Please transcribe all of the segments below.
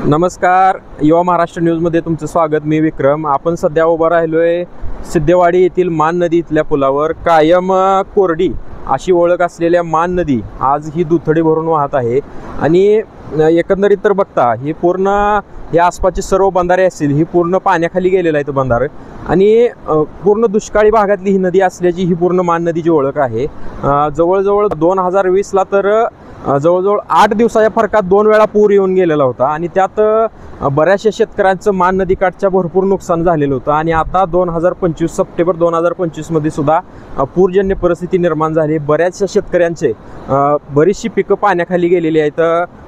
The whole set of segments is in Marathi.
नमस्कार, युवा महाराष्ट्र न्यूजमध्ये तुमचं स्वागत. मी विक्रम. आपण सध्या उभा राहिलोय सिद्धेवाडी येथील मान नदी इथल्या पुलावर. कायम कोरडी अशी ओळख असलेल्या मान नदी आज ही दुथडी भरून वाहत आहे आणि एकंदरीत तर बघता ही पूर्ण या आसपासचे सर्व बंधारे असतील ही पूर्ण पाण्याखाली गेलेलं आहे. तो बंधार आणि पूर्ण दुष्काळी भागातली ही नदी असल्याची ही पूर्ण मान नदीची ओळख आहे. जवळजवळ 2020ला तर जवळजवळ 8 दिवसाच्या फरकात 2 वेळा पूर येऊन गेलेला होता आणि त्यात बऱ्याचशा शेतकऱ्यांचं मान नदीकाठच्या भरपूर नुकसान झालेलं होतं. आणि आता 2025 सप्टेंबर 2025मध्ये सुद्धा पूरजन्य परिस्थिती निर्माण झाली. बऱ्याचशा शेतकऱ्यांचे बरीचशी पिकं पाण्याखाली गेलेली आहेत.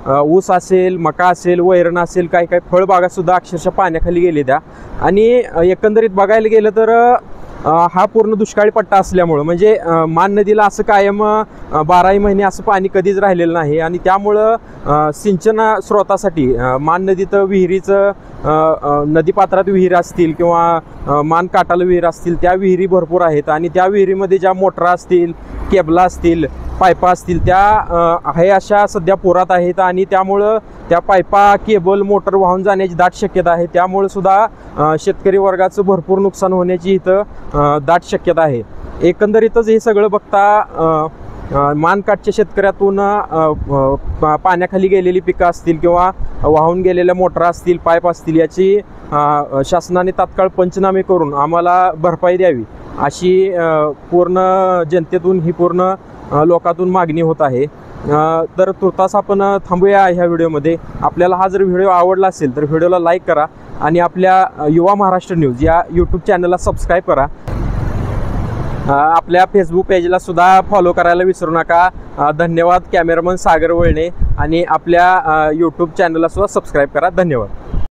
ऊस असेल, मका असेल, वैरण असेल, काही काही फळबागासुद्धा अक्षरशः पाण्याखाली गेले त्या. आणि एकंदरीत बघायला गेलं तर हा पूर्ण दुष्काळी पट्टा असल्यामुळं म्हणजे मान नदीला असं कायम 12ही महिने असं पाणी कधीच राहिलेलं नाही. आणि त्यामुळं सिंचन स्रोतासाठी मान नदीत विहिरीचं नदीपात्रात विहीर असतील किंवा मान काठाला विहीर असतील त्या विहिरी भरपूर आहेत. आणि त्या विहिरीमध्ये ज्या मोटरा असतील, केबला असतील, पायपा असतील त्या आहे अशा सध्या पुरात आहेत. आणि त्यामुळं त्या पायपा, केबल, मोटर वाहून जाण्याची दाट शक्यता आहे. त्यामुळे सुद्धा शेतकरी वर्गाचं भरपूर नुकसान होण्याची इथं दाट शक्यता आहे. एकंदरीतच हे सगळं बघता मानकाठच्या शेतकऱ्यातून पाण्याखाली गेलेली पिकं असतील किंवा वाहून गेलेल्या मोटरा असतील, पाईप असतील याची शासनाने तात्काळ पंचनामे करून आम्हाला भरपाई द्यावी अशी पूर्ण जनतेतून ही पूर्ण लोकातून मागणी होत आहे. तर तुर्तास आपण थांबूया ह्या व्हिडिओमध्ये. आपल्याला हा जर व्हिडिओ आवडला असेल तर व्हिडिओला लाईक करा आणि आपल्या युवा महाराष्ट्र न्यूज या यूट्यूब चॅनलला सबस्क्राईब करा. आपल्या फेसबुक पेजला सुद्धा फॉलो करायला विसरू नका. धन्यवाद. कॅमेरामन सागर वळणे. आणि आपल्या यूट्यूब चॅनलला सुद्धा सबस्क्राईब करा. धन्यवाद.